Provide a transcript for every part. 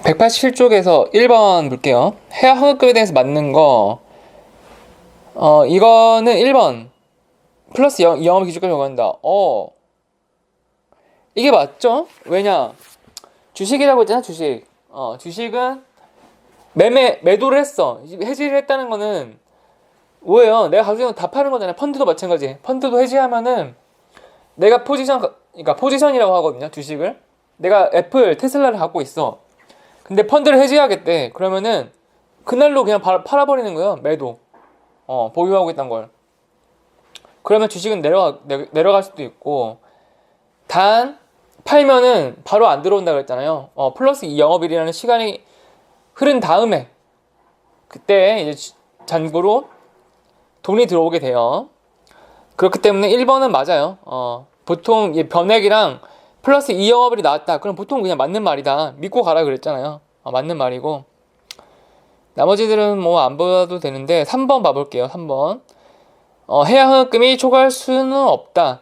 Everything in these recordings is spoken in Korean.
187쪽에서 1번 볼게요. 해야 환급금에 대해서 맞는 거. 이거는 1번. 플러스 영업 기준까지 요구한다. 이게 맞죠? 왜냐? 주식이라고 했잖아, 주식. 주식은 매도를 했어. 해지를 했다는 거는 뭐예요? 내가 가지고 있는 거 다 파는 거잖아요. 펀드도 마찬가지. 펀드도 해지하면은 내가 그러니까 포지션이라고 하거든요, 주식을. 내가 애플, 테슬라를 갖고 있어. 근데 펀드를 해지하겠대. 그러면은 그날로 그냥 팔아버리는 거예요. 매도. 보유하고 있던 걸. 그러면 주식은 내려갈 수도 있고, 단 팔면은 바로 안 들어온다 그랬잖아요. 플러스 이 영업일이라는 시간이 흐른 다음에 그때 이제 잔고로 돈이 들어오게 돼요. 그렇기 때문에 1번은 맞아요. 보통 변액이랑 플러스 이 영업일이 나왔다. 그럼 보통 그냥 맞는 말이다. 믿고 가라 그랬잖아요. 맞는 말이고. 나머지들은 뭐 안 봐도 되는데 3번 봐볼게요. 3번. 해야 환급금이 초과할 수는 없다.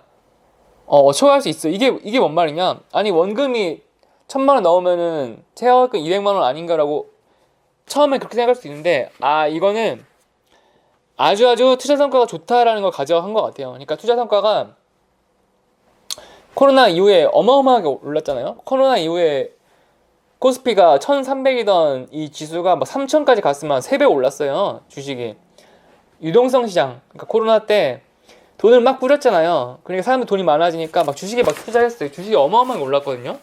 초과할 수 있어. 이게 뭔 말이냐? 아니 원금이 1,000만 원 넣으면은 해야 환급금 200만 원 아닌가라고 처음에 그렇게 생각할 수 있는데, 이거는 아주 투자 성과가 좋다라는 걸 가져간 것 같아요. 그러니까 투자 성과가 코로나 이후에 어마어마하게 올랐잖아요. 코로나 이후에 코스피가 1,300이던 이 지수가 막 3,000까지 갔으면 3배 올랐어요. 주식이. 유동성 시장. 그러니까 코로나 때 돈을 막 뿌렸잖아요. 그러니까 사람들 돈이 많아지니까 막 주식에 막 투자했어요. 주식이 어마어마하게 올랐거든요.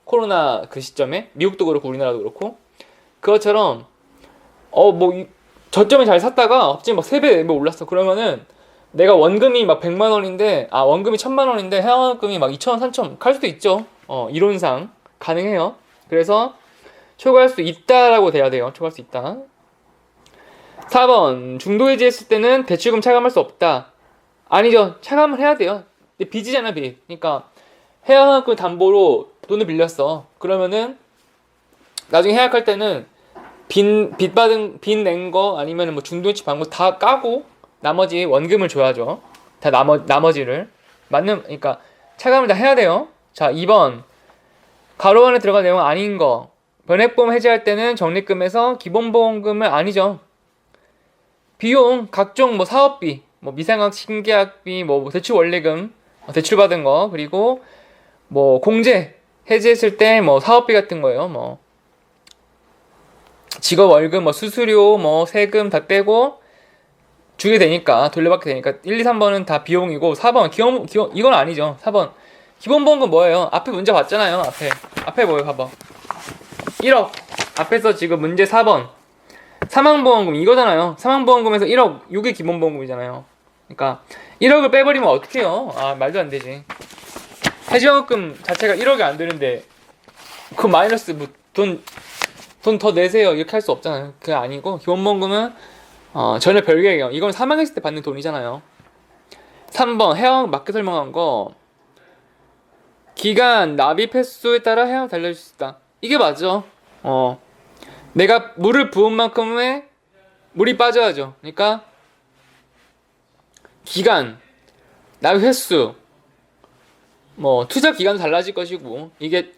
코로나 그 시점에. 미국도 그렇고 우리나라도 그렇고. 그것처럼 저점에 잘 샀다가 갑자기 막 3배, 4배 올랐어. 그러면은 내가 원금이 막 100만 원인데, 원금이 1,000만 원인데 해외원금이 막 2,000원, 3,000원 갈 수도 있죠. 이론상 가능해요. 그래서 초과할 수 있다라고 돼야 돼요. 초과할 수 있다. 4번 중도 해지했을 때는 대출금 차감할 수 없다. 아니죠. 차감을 해야 돼요. 근데 빚이잖아, 빚. 그러니까 해외원금 담보로 돈을 빌렸어. 그러면은 나중에 해약할 때는 빚 낸 거 아니면 뭐 중도해치 받은 거 다 까고 나머지 원금을 줘야죠. 다 나머지를 그러니까 차감을 다 해야 돼요. 자, 2번 가로 안에 들어간 내용은 아닌 거. 변액보험 해지할 때는 적립금에서 기본보험금을 아니죠. 비용 각종 뭐 사업비, 뭐 미상학 신계약비, 뭐 대출 원리금, 대출 받은 거, 그리고 뭐 공제 해지했을 때 뭐 사업비 같은 거예요. 뭐 직업 월급, 뭐 수수료, 뭐 세금 다 떼고 주게 되니까, 돌려받게 되니까 1, 2, 3번은 다 비용이고, 4번 이건 아니죠. 4번 기본보험금 뭐예요? 앞에 문제 봤잖아요. 앞에 뭐예요? 봐봐. 1억. 앞에서 지금 문제 4번 사망보험금 이거잖아요. 사망보험금에서 1억, 이게 기본보험금이잖아요. 그러니까 1억을 빼버리면 어떡해요? 말도 안 되지. 해지원금 자체가 1억이 안 되는데 그 마이너스 뭐 돈 더 내세요 이렇게 할 수 없잖아요. 그게 아니고 기본보험금은 전혀 별개예요. 이건 사망했을 때 받는 돈이잖아요. 3번 해약 맞게 설명한 거. 기간, 납입 횟수에 따라 해약 달라질 수 있다. 이게 맞죠. 내가 물을 부은 만큼의 물이 빠져야죠. 그러니까 기간, 납입 횟수, 뭐 투자 기간도 달라질 것이고, 이게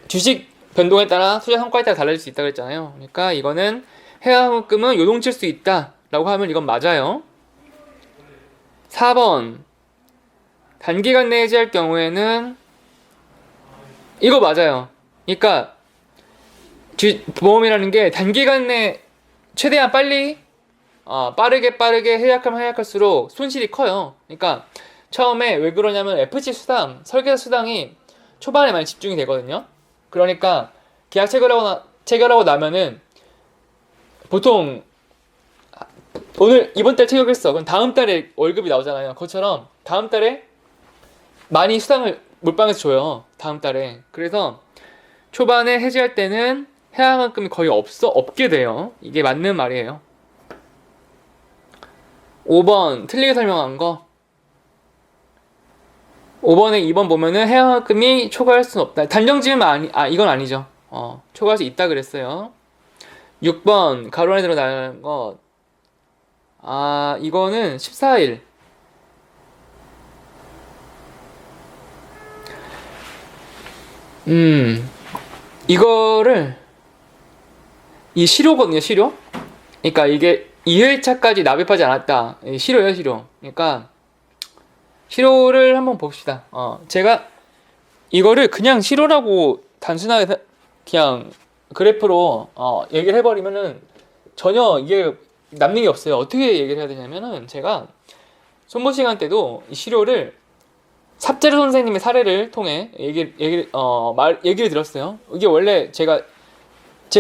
주식 변동에 따라 투자 성과에 따라 달라질 수 있다고 했잖아요. 그러니까 이거는 해약금은 요동칠 수 있다 라고 하면 이건 맞아요. 4번 단기간 내에 해지할 경우에는 이거 맞아요. 그러니까 보험이라는 게 단기간 내 최대한 빠르게 해약하면 해약할수록 손실이 커요. 그러니까 처음에 왜 그러냐면 FC 수당, 설계사 수당이 초반에 많이 집중이 되거든요. 그러니까 계약 체결하고 나면은 보통 이번 달 체결했어. 그럼 다음 달에 월급이 나오잖아요. 그것처럼 다음 달에 많이 수당을 몰빵해서 줘요. 다음 달에. 그래서 초반에 해지할 때는 해약금이 거의 없게 돼요. 이게 맞는 말이에요. 5번 틀리게 설명한 거. 5번에 2번 보면은 해약금이 초과할 수는 없다. 단정지으면 이건 아니죠. 초과할 수 있다 그랬어요. 6번 가로 안에 들어가는 거. 이거는 14일. 이거를 이 실효거든요, 실효. 그러니까 이게 2회차까지 납입하지 않았다. 실효예요, 실효. 그러니까 실효를 한번 봅시다. 제가 이거를 그냥 실효라고 단순하게 그냥 그래프로 얘기를 해버리면은 전혀 이게 남는 게 없어요. 어떻게 얘기를 해야 되냐면은 제가 손보 시간 때도 이 실효를 삽재르 선생님의 사례를 통해 얘기를 들었어요. 이게 원래 제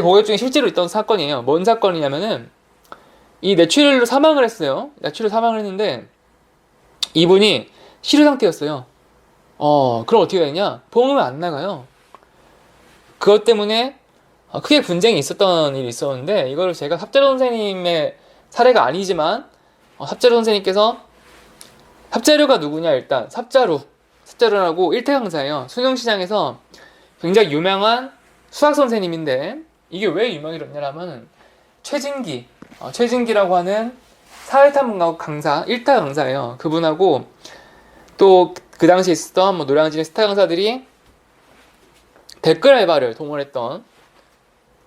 고객 중에 실제로 있던 사건이에요. 뭔 사건이냐면은 이 뇌출혈로 사망을 했어요. 뇌출혈 사망을 했는데 이분이 실효 상태였어요. 그럼 어떻게 되냐? 보험은 안 나가요. 그것 때문에 크게 분쟁이 있었던 일이 있었는데 이거를 제가 삽재르 선생님의 사례가 아니지만 삽재르 선생님께서 삽재르가 누구냐 일단 삽자루라고 일타 강사예요. 수능시장에서 굉장히 유명한 수학 선생님인데 이게 왜 유명해졌냐면 최진기라고 하는 사회탐험가고 강사 일타 강사예요. 그분하고 또 그 당시에 있었던 노량진의 스타 강사들이 댓글 알바를 동원했던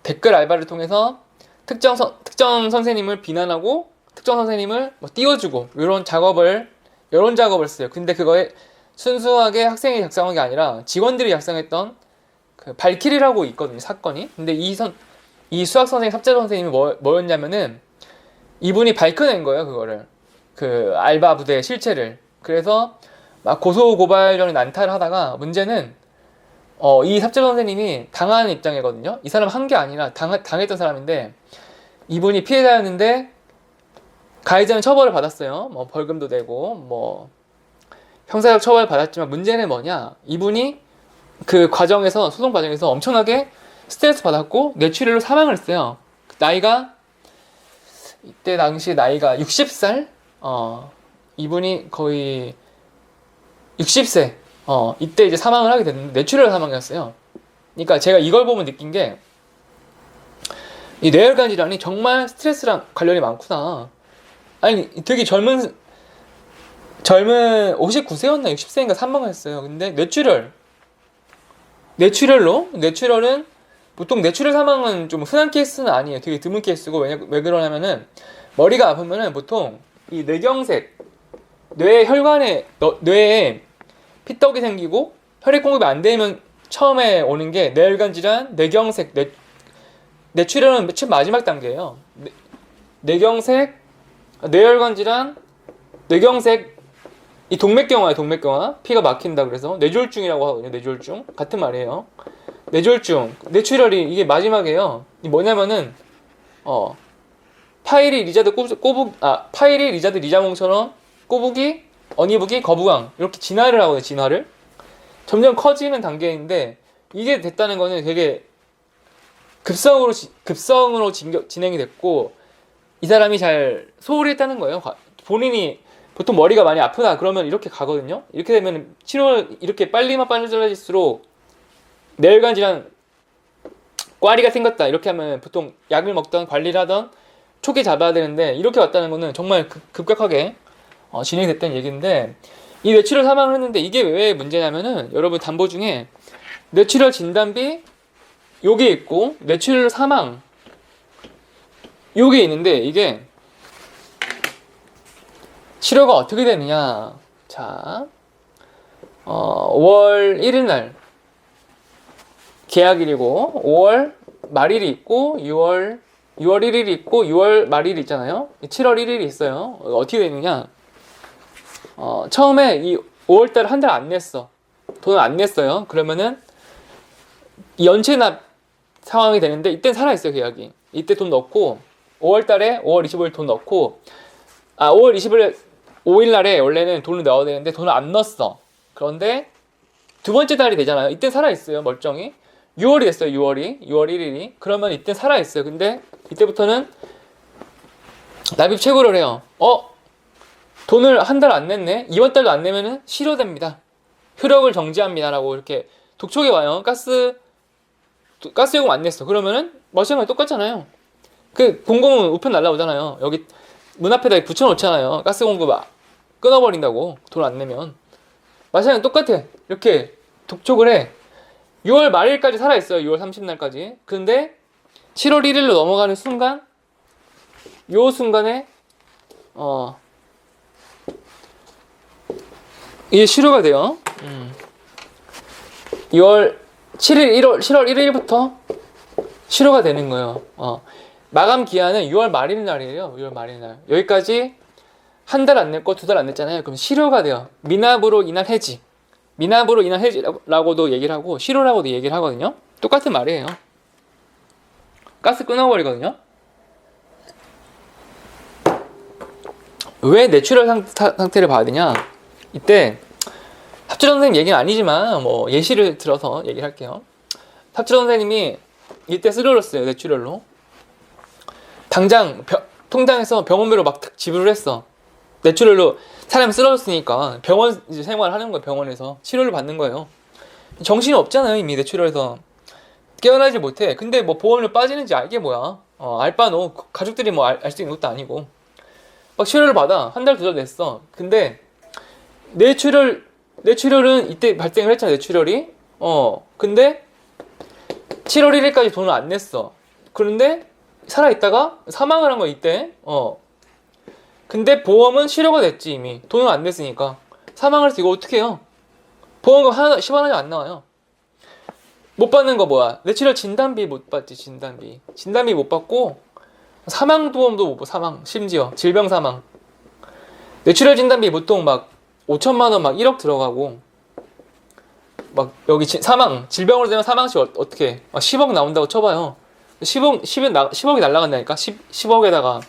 댓글 알바를 통해서 특정 선생님을 비난하고 특정 선생님을 띄워주고 이런 작업을 써요. 근데 그거에 순수하게 학생이 작성한 게 아니라 직원들이 작성했던 그 발키리라고 있거든요, 사건이. 근데 이 수학 선생님, 삽재로 선생님이 뭐였냐면은 이분이 밝혀낸 거예요, 그거를. 그 알바 부대의 실체를. 그래서 막 고소고발전이 난타를 하다가 문제는 이 삽재로 선생님이 당하는 입장이거든요. 이 사람 한 게 아니라 당했던 사람인데 이분이 피해자였는데 가해자는 처벌을 받았어요. 벌금도 내고 형사적 처벌을 받았지만 문제는 뭐냐? 이분이 그 과정에서 소송 과정에서 엄청나게 스트레스 받았고 뇌출혈로 사망을 했어요. 이때 당시 나이가 60살? 이분이 거의 60세. 이때 이제 사망을 하게 됐는데 뇌출혈 사망이었어요. 그러니까 제가 이걸 보면 느낀 게 이 뇌혈관 질환이 정말 스트레스랑 관련이 많구나. 아니 되게 젊은 59세였나 60세인가 사망을 했어요. 근데 뇌출혈은 보통 뇌출혈 사망은 좀 흔한 케이스는 아니에요. 되게 드문 케이스고 왜 그러냐면은 머리가 아프면은 보통 이 뇌경색 뇌에 피떡이 생기고 혈액 공급이 안 되면 처음에 오는 게 뇌혈관 질환, 뇌경색, 뇌출혈은 맨 마지막 단계예요. 뇌혈관 질환, 뇌경색, 이 동맥경화, 피가 막힌다 그래서 뇌졸중이라고 하거든요. 뇌졸중 같은 말이에요. 뇌졸중, 뇌출혈이 이게 마지막이에요. 이 뭐냐면은 파이리 리자드 리자몽처럼 꼬부기, 어니부기, 거부강 이렇게 진화를 하거든요. 진화를 점점 커지는 단계인데 이게 됐다는 거는 되게 급성으로 진행이 됐고 이 사람이 잘 소홀히 했다는 거예요. 본인이 보통 머리가 많이 아프다 그러면 이렇게 가거든요. 이렇게 되면 치료를 이렇게 빨리만 빨라질수록 뇌혈관 질환 꽈리가 생겼다 이렇게 하면 보통 약을 먹던 관리를 하던 초기 잡아야 되는데 이렇게 왔다는 거는 정말 급격하게 진행이 됐다는 얘기인데 이 뇌출혈 사망을 했는데 이게 왜 문제냐면은 여러분 담보 중에 뇌출혈 진단비 요게 있고 뇌출혈 사망 요게 있는데 이게 치료가 어떻게 되느냐. 자, 5월 1일 날 계약일이고 5월 말일이 있고 6월 1일이 있고 6월 말일이 있잖아요. 7월 1일이 있어요. 어떻게 되느냐. 처음에 이 5월달에 한 달 안 냈어. 돈을 안 냈어요. 그러면은 연체납 상황이 되는데 이땐 살아있어요, 계약이. 이때 돈 넣고 5월달에 5월 25일 돈 넣고 5월 25일 날에 원래는 돈을 넣어야 되는데 돈을 안 넣었어. 그런데 두 번째 달이 되잖아요. 이때 살아있어요, 멀쩡히. 6월이 됐어요, 6월 1일이. 그러면 이때 살아있어요. 근데 이때부터는 납입 최고를 해요. 돈을 한 달 안 냈네? 이번 달도 안 내면은 실효됩니다. 효력을 정지합니다라고 이렇게 독촉이 와요. 가스 요금 안 냈어. 그러면은 마찬가지 똑같잖아요. 그 공공은 우편 날라오잖아요. 여기 문 앞에다 붙여놓잖아요. 가스 공급 끊어버린다고 돈 안 내면. 마찬가지 똑같아. 이렇게 독촉을 해. 6월 말일까지 살아있어요. 6월 30날까지. 근데 7월 1일로 넘어가는 순간, 요 순간에 이게 실효가 돼요. 7월 1일부터 실효가 되는 거예요. 마감 기한은 6월 말일 날이에요. 6월 말일 날. 여기까지 한 달 안 냈고 2달 안 냈잖아요. 그럼 실효가 돼요. 미납으로 인한 해지. 미납으로 인한 해지라고도 얘기를 하고 실효라고도 얘기를 하거든요. 똑같은 말이에요. 가스 끊어버리거든요. 왜 내추럴 상태를 봐야 되냐? 이때 탑재 선생님 얘기는 아니지만 뭐 예시를 들어서 얘기를 할게요. 탑재 선생님이 이때 쓰러졌어요. 내추럴로. 당장 통장에서 병원비로 막 지불을 했어. 내추럴로 사람이 쓰러졌으니까 병원 이제 생활을 하는 거예요. 병원에서 치료를 받는 거예요. 정신이 없잖아요. 이미 내추럴에서 깨어나지 못해. 근데 뭐 보험료 빠지는지 알게 뭐야. 알바노 가족들이 뭐 알 수 있는 것도 아니고 막 치료를 받아. 한 달, 2달 냈어. 근데 뇌출혈은 이때 발생을 했잖아. 뇌출혈이. 근데 7월 1일까지 돈을 안 냈어. 그런데 살아있다가 사망을 한 거야. 이때. 근데 보험은 실효가 됐지. 이미 돈을 안 냈으니까. 사망을 해서 이거 어떻게 해요? 보험금 10원 원이 안 나와요. 못 받는 거 뭐야? 뇌출혈 진단비 못 받지. 진단비 못 받고 사망보험도 못 받고. 사망 심지어 질병 사망 뇌출혈 진단비 보통 막 5천만 원 막 1억 들어가고 막 여기 사망 질병으로 되면 사망시 어떻게 해? 막 10억 나온다고 쳐봐요. 10억이 날라간다니까. 10억에다가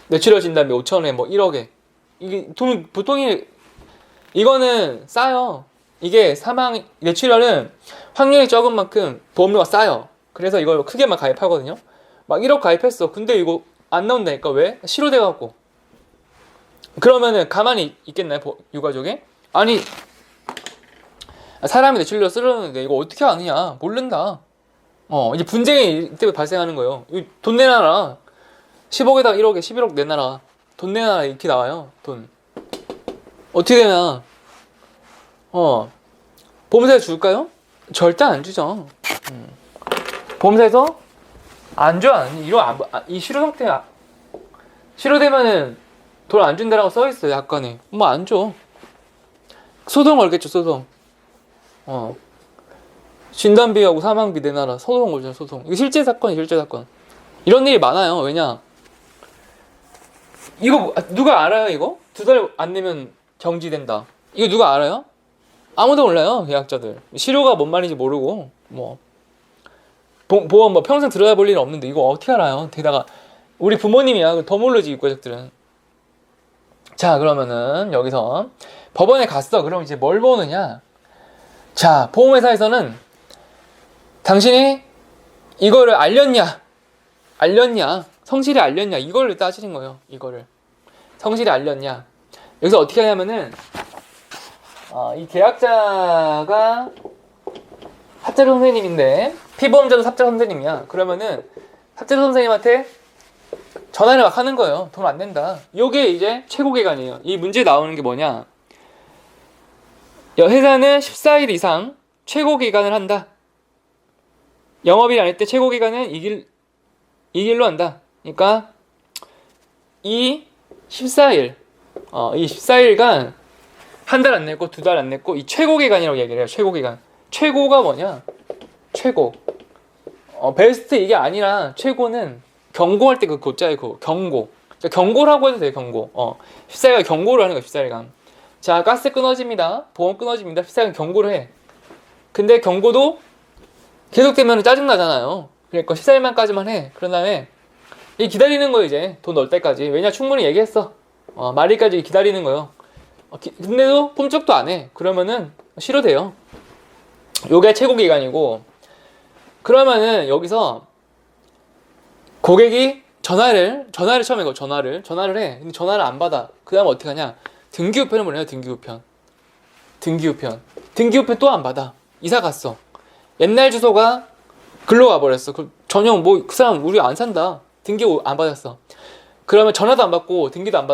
뇌출혈 진단비 5천에 뭐 1억에 이게 돈 보통이 이거는 싸요. 이게 뇌출혈은 확률이 적은 만큼 보험료가 싸요. 그래서 이걸 크게만 가입하거든요. 막 1억 가입했어. 근데 이거 안 나온다니까. 왜? 실효돼갖고. 그러면은 가만히 있겠나요? 유가족이? 아니 사람이 뇌출혈로 쓰러졌는데 이거 어떻게 아느냐? 모른다. 이제 분쟁이 이때 발생하는 거예요. 돈 내놔라. 10억에다가 1억에 11억 내놔라. 돈 내놔라. 이렇게 나와요. 돈. 어떻게 되나? 보험사에서 줄까요? 절대 안 주죠. 보험사에서 안 줘. 이 실효 상태야. 실효되면은 돈 안 준다라고 써있어요. 약관에. 뭐 안 줘. 소송 걸겠죠. 소송. 진단비하고 사망비 내놔라. 소송 걸잖아. 소송. 이거 실제 사건. 이런 일이 많아요. 왜냐? 이거 누가 알아요? 이거? 2달 안 내면 정지된다. 이거 누가 알아요? 아무도 몰라요. 계약자들. 실효가 뭔 말인지 모르고 뭐 보험 뭐 평생 들여다볼 일은 없는데 이거 어떻게 알아요? 게다가 우리 부모님이야. 더 모르지 유가족들은. 자, 그러면은 여기서 법원에 갔어. 그럼 이제 뭘 보느냐? 자, 보험회사에서는 당신이 이거를 알렸냐? 성실히 알렸냐? 이거를 따지는 거예요. 이거를 성실히 알렸냐? 여기서 어떻게 하냐면은 이 계약자가 탑재 선생님인데 피보험자도 탑재 선생님이야. 그러면은 탑재 선생님한테 전화를 막 하는 거예요. 돈 안 낸다. 요게 이제 최고 기간이에요. 이 문제 나오는 게 뭐냐? 회사는 14일 이상 최고 기간을 한다. 영업일이 아닐 때 최고 기간은 이 길로 한다. 그러니까 이 14일 이 14일간 한 달 안 냈고 2달 안 냈고 이 최고 기간이라고 얘기를 해요. 최고 기간. 최고가 뭐냐? 최고. 베스트 이게 아니라 최고는 경고할 때 그 고자에 그 경고. 그러니까 경고라고 해도 돼요. 경고. 14일간 경고를 하는 거야. 14일간. 자, 가스 끊어집니다. 보험 끊어집니다. 14일간 경고를 해. 근데 경고도 계속되면 짜증나잖아요. 그러니까 14일만까지만 해. 그런 다음에 기다리는 거예요. 이제 돈 넣을 때까지. 왜냐? 충분히 얘기했어. 말일까지 기다리는 거예요. 근데도 품쩍도 안 해. 그러면은 실효돼요. 요게 최고 기간이고, 그러면은 여기서 고객이 전화를 처음에 전화를 해. 근데 전화를 안 받아. 그 다음에 어떻게 하냐? 등기우편을 보내요. 등기우편 또 안 받아. 이사 갔어. 옛날 주소가 글로 가버렸어. 전혀 그 사람 우리 안 산다. 등기 안 받았어. 그러면 전화도 안 받고 등기도 안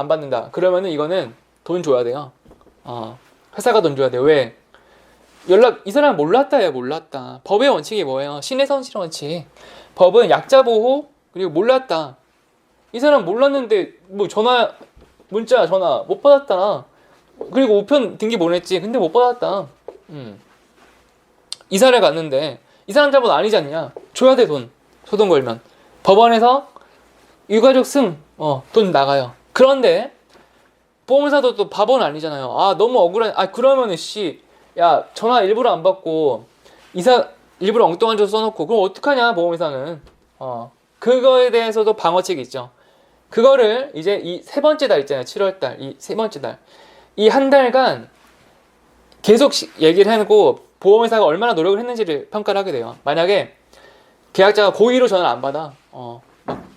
받는다. 그러면은 이거는 돈 줘야 돼요. 회사가 돈 줘야 돼. 왜? 이 사람 몰랐다예요, 몰랐다. 법의 원칙이 뭐예요? 신의 성실 원칙. 법은 약자 보호, 그리고 몰랐다. 이 사람 몰랐는데, 뭐, 문자, 전화 못 받았다. 그리고 우편 등기 보냈지. 근데 못 받았다. 이사를 갔는데, 이 사람 잘못 아니지 않냐? 줘야 돼, 돈. 소송 걸면. 법원에서 유가족 돈 나가요. 그런데, 보험사도 또 바보는 아니잖아요. 아, 너무 억울한, 그러면은, 야, 전화 일부러 안 받고, 이사, 일부러 엉뚱한 줄 써놓고, 그럼 어떡하냐, 보험회사는. 그거에 대해서도 방어책이 있죠. 그거를 이제 이 세 번째 달 있잖아요. 7월달. 이 세 번째 달. 이 한 달간 계속 얘기를 해놓고, 보험회사가 얼마나 노력을 했는지를 평가를 하게 돼요. 만약에 계약자가 고의로 전화를 안 받아.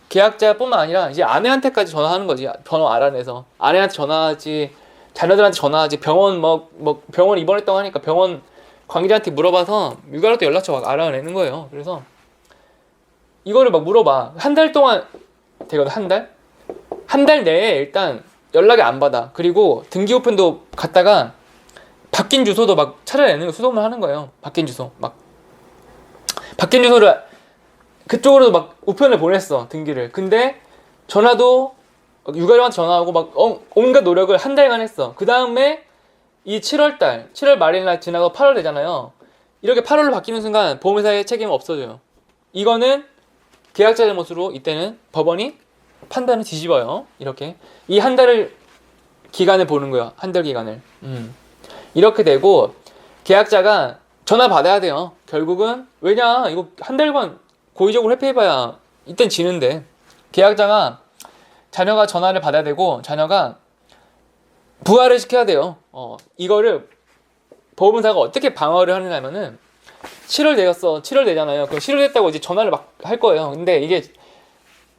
계약자뿐만 아니라 이제 아내한테까지 전화하는 거지. 번호 알아내서. 아내한테 전화하지, 자녀들한테 전화하지, 병원 입원했다고 하니까 병원 관계자한테 물어봐서 육아로도 연락처 막 알아내는 거예요. 그래서 이거를 막 물어봐. 한 달 동안 되거든, 한 달? 한 달 내에 일단 연락이 안 받아. 그리고 등기우편도 갔다가 바뀐 주소도 막 찾아내는 거, 수동을 하는 거예요. 바뀐 주소. 바뀐 주소를 그쪽으로도 막 우편을 보냈어, 등기를. 근데 전화도 유가족한테 전화하고 막 온갖 노력을 한 달간 했어. 그 다음에 이 7월 말일 지나고 8월 되잖아요. 이렇게 8월로 바뀌는 순간 보험회사의 책임은 없어져요. 이거는 계약자 잘못으로 이때는 법원이 판단을 뒤집어요. 이렇게 이 한 달을 기간을 보는 거예요. 한 달 기간을. 이렇게 되고 계약자가 전화 받아야 돼요. 결국은 왜냐, 이거 한 달간 고의적으로 회피해봐야 이땐 지는데, 계약자가 자녀가 전화를 받아야 되고 자녀가 부하를 시켜야 돼요. 이거를 보험사가 어떻게 방어를 하느냐면은 7월 되었어. 7월 되잖아요. 그럼 7월 됐다고 이제 전화를 막 할 거예요. 근데 이게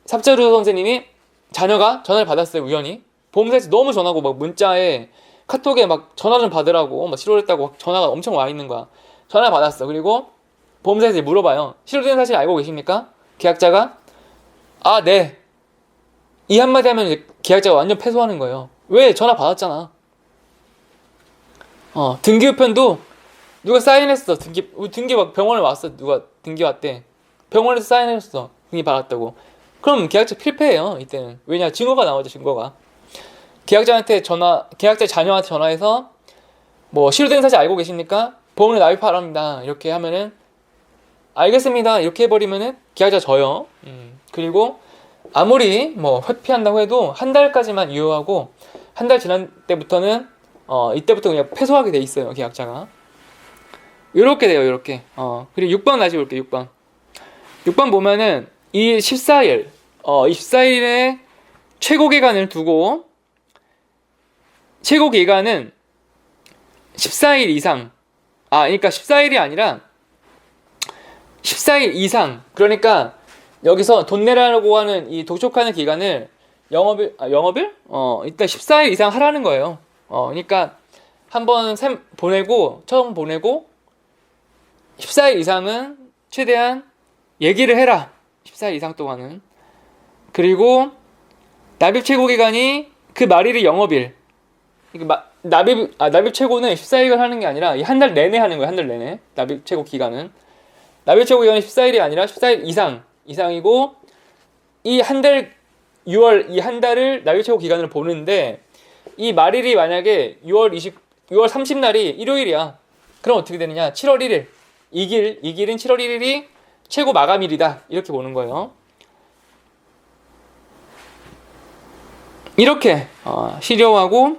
삽자루 선생님이 자녀가 전화를 받았어요. 우연히. 보험사에서 너무 전화고 막 문자에 카톡에 막 전화 좀 받으라고 막 7월 됐다고 전화가 엄청 와 있는 거야. 전화 받았어. 그리고 보험사에서 물어봐요. 7월 된 사실 알고 계십니까? 계약자가 네. 이 한마디 하면 이제 계약자가 완전 패소하는 거예요. 왜? 전화 받았잖아. 등기우편도 누가 사인했어. 등기 막 병원에 왔어. 누가 등기 왔대. 병원에서 사인했어. 등기 받았다고. 그럼 계약자 필패해요. 이때는. 왜냐? 증거가 나오죠. 증거가. 계약자 자녀한테 전화해서 뭐 실효된 사실 알고 계십니까? 보험료 납입 바랍니다. 이렇게 하면은 알겠습니다. 이렇게 해버리면은 계약자 져요. 그리고 아무리 뭐 회피한다고 해도 한 달까지만 유효하고 한 달 지난 때부터는 이때부터 그냥 패소하게 돼 있어요. 계약자가. 요렇게 돼요. 요렇게. 그리고 6번 다시 볼게요. 6번 보면은 이 14일 이 14일에 최고 기간을 두고, 최고 기간은 14일 이상, 그러니까 14일이 아니라 14일 이상. 그러니까 여기서 돈 내라고 하는 이 독촉하는 기간을 영업일? 일단 14일 이상 하라는 거예요. 그러니까 한번 처음 보내고 14일 이상은 최대한 얘기를 해라. 14일 이상 동안은. 그리고 납입 최고 기간이 그 말일이 영업일. 납입 최고는 14일간 하는 게 아니라 이 한 달 내내 하는 거예요. 한 달 내내. 납입 최고 기간은. 납입 최고 기간이 14일이 아니라 14일 이상이고, 이 한 달, 6월 이 한 달을 납입 최고 기간으로 보는데, 이 말일이 만약에 6월 30날이 일요일이야. 그럼 어떻게 되느냐? 7월 1일. 이 길은 7월 1일이 최고 마감일이다. 이렇게 보는 거예요. 이렇게 실효하고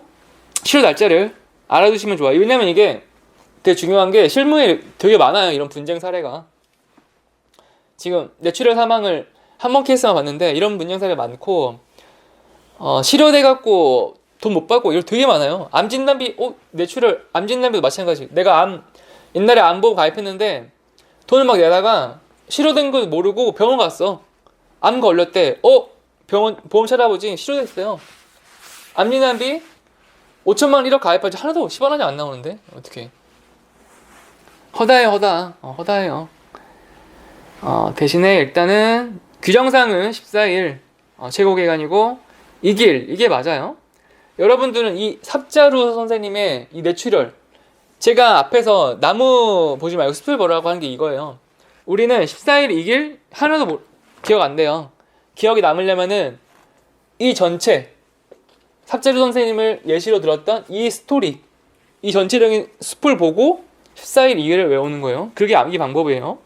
실효 날짜를 알아두시면 좋아요. 왜냐면 이게 되게 중요한 게 실무에 되게 많아요. 이런 분쟁 사례가. 지금 뇌출혈 사망을 한 번 케이스만 봤는데 이런 분쟁 사례 많고, 실효돼갖고 돈 못 받고 이런 되게 많아요. 암진단비, 뇌출혈 암진단비도 마찬가지. 내가 옛날에 암보험 가입했는데 돈을 막 내다가 실효된 거 모르고 병원 갔어. 암 걸렸대. 보험 찾아보지 실효됐어요. 암진단비 5천만 원 1억 가입하지 하나도 10원이 안 나오는데 어떻게? 허다해요. 대신에 일단은 규정상은 14일 최고 기간이고, 이게 맞아요. 여러분들은 이 삽자루 선생님의 이 뇌출혈 제가 앞에서 나무 보지 말고 숲을 보라고 한 게 이거예요. 우리는 14일 이길 하나도 기억 안 돼요. 기억이 남으려면은 이 전체 삽재루 선생님을 예시로 들었던 이 스토리, 이 전체적인 숲을 보고 14일 이길을 외우는 거예요. 그게 암기 방법이에요.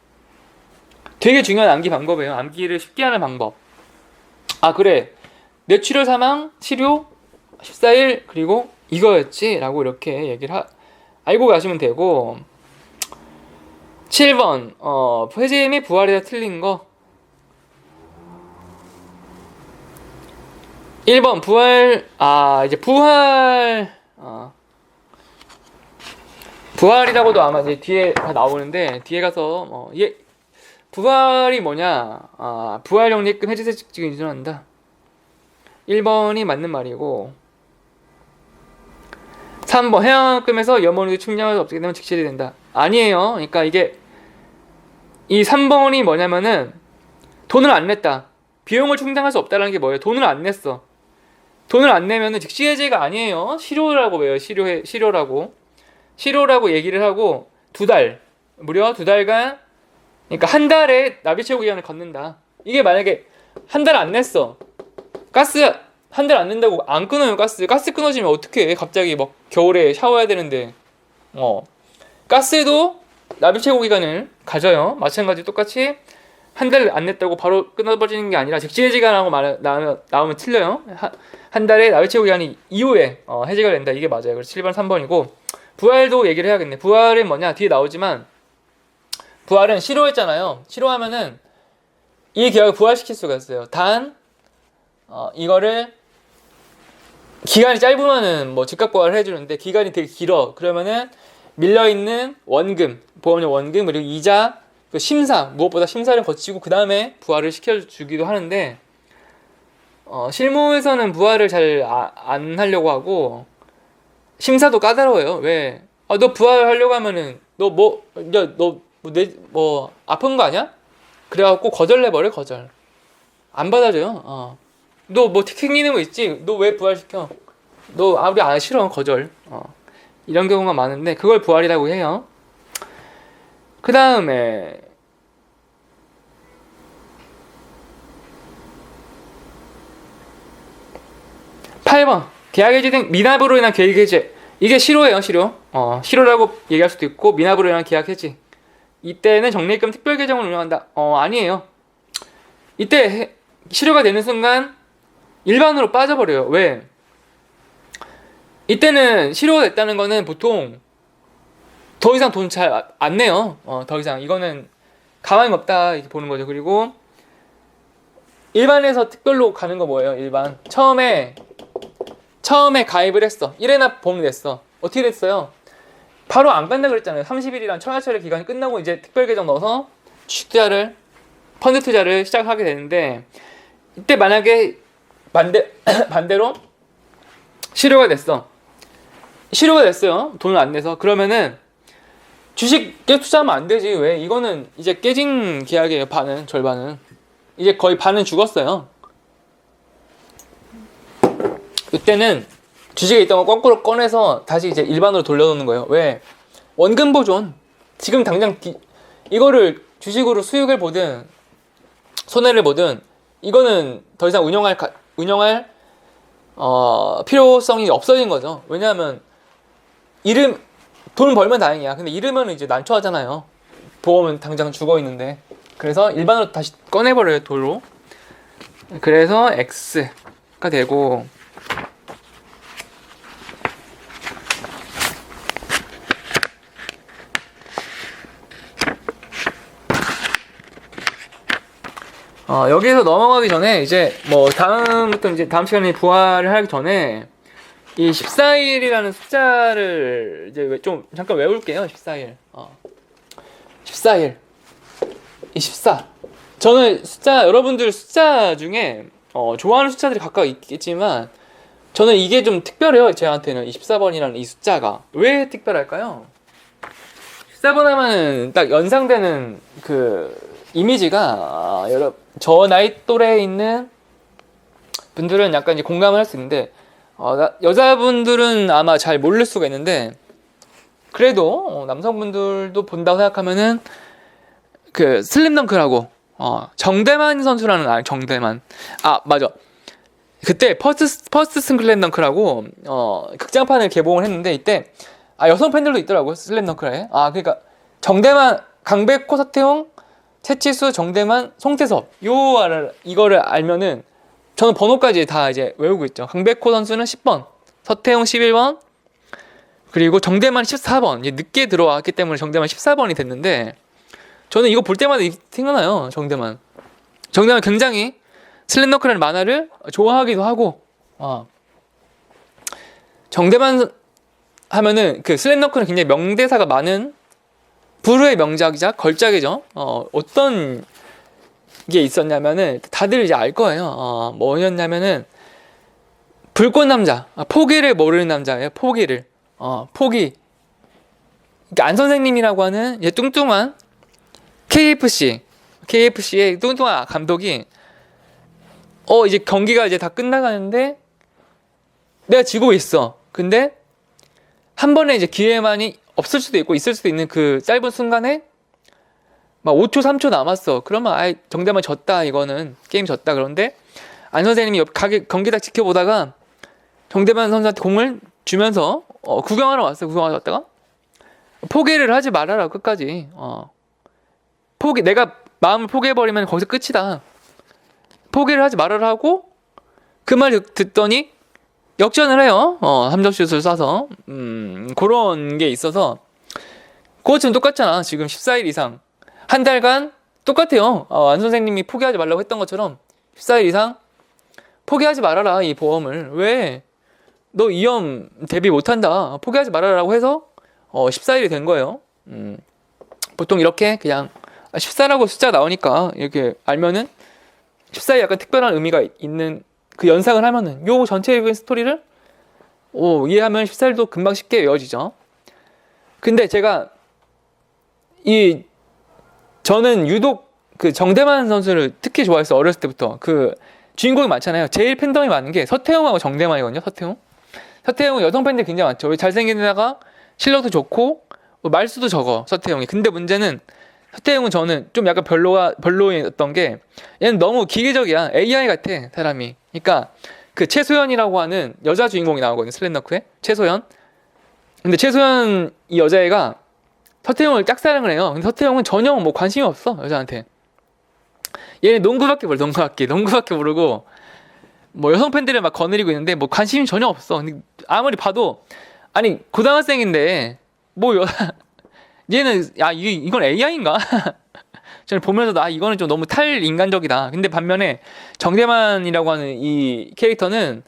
되게 중요한 암기 방법이에요. 암기를 쉽게 하는 방법. 아 그래, 뇌출혈 사망 치료 14일 그리고 이거였지 라고 이렇게 얘기를 알고 가시면 되고, 7번 회제 및 부활이다 틀린 거. 1번 부활, 이제 부활이라고도 아마 이제 뒤에 다 나오는데, 뒤에 가서 부활이 뭐냐, 부활 영리금 해제세 측정이 일어난다. 1번이 맞는 말이고, 3번 해양금에서 염원이 충당을 없게 되면 직시해야 된다. 아니에요. 그러니까 이게 이 3번이 뭐냐면은 돈을 안 냈다. 비용을 충당할 수 없다는 게 뭐예요? 돈을 안 냈어. 돈을 안 내면은 즉시 해제가 아니에요. 실효라고 해요. 실효라고 얘기를 하고 무려 2달간, 그러니까 한 달에 나비 채우 기간을 걷는다. 이게 만약에 한 달 안 냈어. 가스 한 달 안 낸다고 안 끊어요. 가스 끊어지면 어떡해. 갑자기 막 겨울에 샤워해야 되는데. 가스에도 나비 채고 기간을 가져요. 마찬가지 똑같이 한 달 안 냈다고 바로 끊어버리는 게 아니라 즉시 해지가 나오면 틀려요. 한 달에 나비 채고 기간이 이후에 해지가 된다. 이게 맞아요. 그래서 7번 3번이고, 부활도 얘기를 해야겠네. 부활은 뭐냐? 뒤에 나오지만 부활은 실효했잖아요. 실효하면은 이 계약을 부활시킬 수가 있어요. 단 이거를 기간이 짧으면은 즉각 부활을 해주는데, 기간이 되게 길어. 그러면은 밀려있는 원금, 보험료 원금, 그리고 이자, 그 무엇보다 심사를 거치고 그 다음에 부활을 시켜주기도 하는데, 실무에서는 부활을 잘 안 하려고 하고, 심사도 까다로워요. 왜? 너 부활하려고 하면은, 아픈 거 아니야? 그래갖고 거절해버려, 거절. 안 받아줘요. 너 생기는 거 있지? 너 왜 부활시켜? 우리 안 싫어, 거절. 이런 경우가 많은데, 그걸 부활이라고 해요. 그 다음에 8번 계약 해지 등 미납으로 인한 계약 해지. 이게 실효예요. 실효라고 얘기할 수도 있고, 미납으로 인한 계약 해지. 이때는 적립금 특별 계정을 운영한다. 아니에요. 이때 실효가 되는 순간 일반으로 빠져버려요. 왜? 이때는 실효가 됐다는 거는 보통 더 이상 돈 잘 안 내요. 더 이상. 이거는 가망이 없다 이렇게 보는 거죠. 그리고 일반에서 특별로 가는 거 뭐예요? 일반. 처음에 가입을 했어. 1회납 보험이 됐어. 어떻게 됐어요? 바로 안 간다 그랬잖아요. 30일이란 청약처리 기간이 끝나고 이제 특별 계정 넣어서 펀드 투자를 시작하게 되는데, 이때 만약에 반대로 실효가 됐어요. 돈을 안 내서. 그러면은 주식에 투자하면 안 되지. 왜? 이거는 이제 깨진 계약이에요. 절반은. 이제 거의 반은 죽었어요. 이때는 주식에 있던 거 거꾸로 꺼내서 다시 이제 일반으로 돌려놓는 거예요. 왜? 원금 보존. 지금 당장 이거를 주식으로 수익을 보든 손해를 보든, 이거는 더 이상 운영할 필요성이 없어진 거죠. 왜냐하면 돈 벌면 다행이야. 근데 잃으면 이제 난처하잖아요. 보험은 당장 죽어 있는데. 그래서 일반으로 다시 꺼내버려요, 도로. 그래서 X가 되고, 여기서 넘어가기 전에 이제 다음 시간에 부활을 하기 전에 이 14일이라는 숫자를 이제 좀 잠깐 외울게요. 14일. 14일. 이 14. 저는 여러분들 숫자 중에 좋아하는 숫자들이 각각 있겠지만, 저는 이게 좀 특별해요. 저한테는 이 14번이라는 이 숫자가. 왜 특별할까요? 14번 하면은 딱 연상되는 그 이미지가, 저 나이 또래에 있는 분들은 약간 이제 공감을 할 수 있는데, 여자분들은 아마 잘 모를 수가 있는데, 그래도 남성분들도 본다고 생각하면은 그 슬램덩크라고 정대만 선수라는 정대만 맞아 그때 퍼스트 슬램덩크라고 극장판을 개봉을 했는데 이때 여성 팬들도 있더라고 슬램덩크에 그러니까 정대만 강백호 서태웅 최치수 정대만 송태섭 이거를 알면은 저는 번호까지 다 이제 외우고 있죠. 강백호 선수는 10번 서태웅 11번 그리고 정대만 14번 이제 늦게 들어왔기 때문에 정대만 14번이 됐는데 저는 이거 볼 때마다 생각나요. 정대만 굉장히 슬램덩크라는 만화를 좋아하기도 하고 정대만 하면은 그 슬램덩크는 굉장히 명대사가 많은 불후의 명작이자 걸작이죠. 어떤 게 있었냐면은 다들 이제 알 거예요. 뭐였냐면은 불꽃 남자, 포기를 모르는 남자예요. 포기. 그러니까 안 선생님이라고 하는 이제 뚱뚱한 KFC의 뚱뚱한 감독이 이제 경기가 이제 다 끝나가는데 내가 지고 있어. 근데 한 번에 이제 기회만이 없을 수도 있고 있을 수도 있는 그 짧은 순간에 막 5초 3초 남았어. 그러면 정대만 졌다. 이거는 게임 졌다. 그런데 안 선생님이 경기 딱 지켜보다가 정대만 선수한테 공을 주면서 구경하러 왔다가 포기를 하지 말아라. 끝까지 내가 마음을 포기해버리면 거기서 끝이다. 포기를 하지 말아라 하고 그 말 듣더니 역전을 해요. 3점슛을 쏴서 그런 게 있어서 그것처럼 똑같잖아. 지금 14일 이상 한 달간 똑같아요. 안 선생님이 포기하지 말라고 했던 것처럼 14일 이상 포기하지 말아라. 이 보험을 왜 너 위험 대비 못한다. 포기하지 말아라라고 해서 14일이 된 거예요. 보통 이렇게 그냥 14라고 숫자 나오니까 이렇게 알면은 14일 약간 특별한 의미가 있는 그 연상을 하면은 요 전체적인 스토리를 이해하면 14일도 금방 쉽게 외워지죠. 근데 저는 유독 그 정대만 선수를 특히 좋아했어요. 어렸을 때부터. 그 주인공이 많잖아요. 제일 팬덤이 많은 게 서태웅하고 정대만이거든요. 서태웅은 여성 팬들이 굉장히 많죠. 왜 잘생긴 데다가 실력도 좋고 말수도 적어. 서태웅이. 근데 문제는 서태웅은 저는 좀 약간 별로였던 게 얘는 너무 기계적이야. AI 같아 사람이. 그러니까 그 최소연이라고 하는 여자 주인공이 나오거든요. 슬램덩크에 최소연. 근데 최소연 이 여자애가 서태웅을 짝사랑을 해요. 근데 서태웅은 전혀 뭐 관심이 없어 여자한테. 얘는 농구밖에 모르고 뭐 여성 팬들을 막 거느리고 있는데 뭐 관심이 전혀 없어. 근데 아무리 봐도 고등학생인데 뭐 얘는 이건 AI인가? 저는 보면서도 이거는 좀 너무 탈인간적이다. 근데 반면에 정대만이라고 하는 이 캐릭터는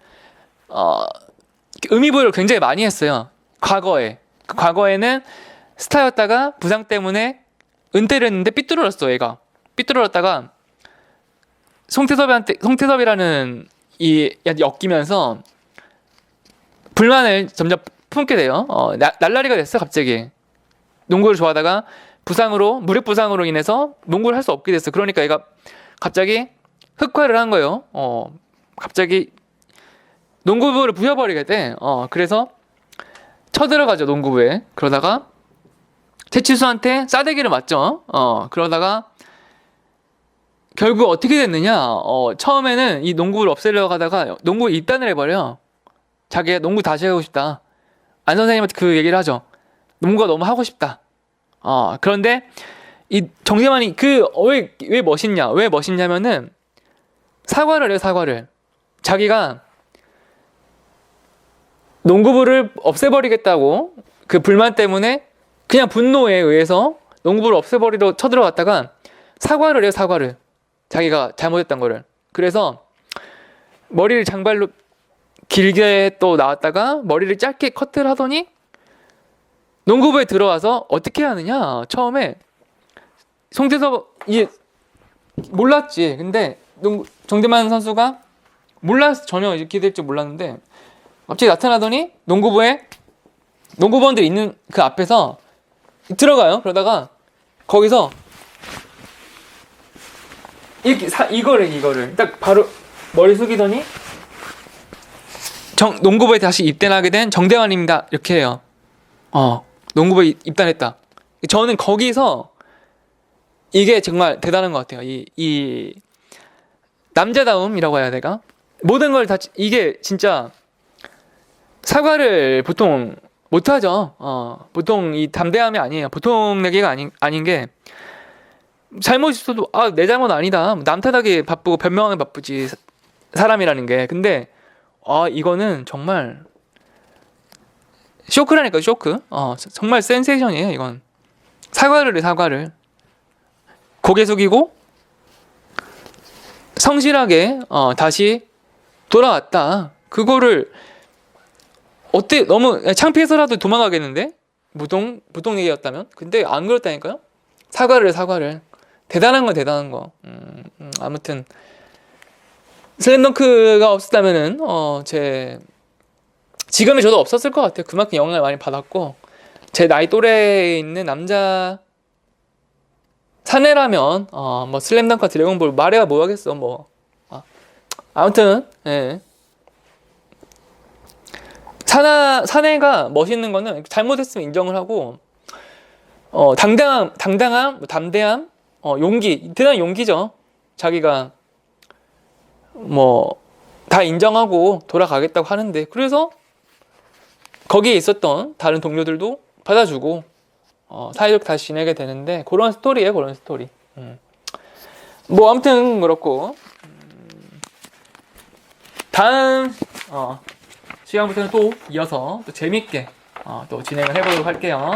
의미 부여를 굉장히 많이 했어요. 과거에는 스타였다가 부상 때문에 은퇴를 했는데 삐뚤어졌어. 얘가 삐뚤어졌다가 송태섭이라는 엮이면서 불만을 점점 품게 돼요. 날라리가 됐어 갑자기. 농구를 좋아하다가 무력 부상으로 인해서 농구를 할 수 없게 됐어. 그러니까 얘가 갑자기 흑화를 한 거예요. 갑자기 농구부를 부셔버리게 돼. 그래서 쳐들어가죠 농구부에. 그러다가 최치수한테 싸대기를 맞죠. 그러다가 결국 어떻게 됐느냐. 처음에는 이 농구를 없애려고 하다가 농구에 입단을 해버려. 자기가 농구 다시 하고 싶다. 안 선생님한테 그 얘기를 하죠. 농구가 너무 하고 싶다. 그런데 이 정대만이 왜 멋있냐? 왜 멋있냐면은 사과를 해요. 사과를. 자기가 농구부를 없애버리겠다고 그 불만 때문에 그냥 분노에 의해서 농구부를 없애버리러 쳐들어갔다가 사과를 해요. 사과를. 자기가 잘못했던 거를. 그래서 머리를 장발로 길게 또 나왔다가 머리를 짧게 커트를 하더니 농구부에 들어와서 어떻게 하느냐. 처음에 송태섭이 몰랐지. 근데 정대만 선수가 몰랐어. 전혀 이렇게 될 줄 몰랐는데 갑자기 나타나더니 농구부원들이 있는 그 앞에서 들어가요. 그러다가 거기서 이거를 딱 바로 머리 숙이더니 농구부에 다시 입대하게 된 정대만입니다. 이렇게 해요. 농구부에 입단했다. 저는 거기서 이게 정말 대단한 것 같아요. 이 남자다움이라고 해야 될까? 모든 걸 다 이게 진짜 사과를 보통 못하죠. 보통 이 담대함이 아니에요. 보통 내기가 아닌 게 잘못 있어도 내 잘못 아니다. 남 탓하기 바쁘고 변명하기 바쁘지 사람이라는 게. 근데 이거는 정말 쇼크라니까 쇼크. 정말 센세이션이에요. 이건 사과를 해 사과를. 고개 숙이고 성실하게 다시 돌아왔다. 그거를 어때? 너무 창피해서라도 도망가겠는데? 보통 얘기였다면? 근데 안 그렇다니까요? 사과를 해 사과를. 대단한 건 대단한 거. 아무튼 슬램덩크가 없었다면은 지금의 저도 없었을 것 같아요. 그만큼 영향을 많이 받았고 제 나이 또래에 있는 남자 사내라면 뭐 슬램덩크와 드래곤볼 말해야 뭐하겠어 뭐. 아무튼 예. 사내가 멋있는 거는 잘못했으면 인정을 하고 당당함, 담대함, 용기, 대단한 용기죠. 자기가 뭐 다 인정하고 돌아가겠다고 하는데 그래서 거기에 있었던 다른 동료들도 받아주고 사이좋게 다시 지내게 되는데 그런 스토리예요. 그런 스토리. 뭐 아무튼 그렇고 다음 시간부터는 또 이어서 또 재밌게 또 진행을 해보도록 할게요.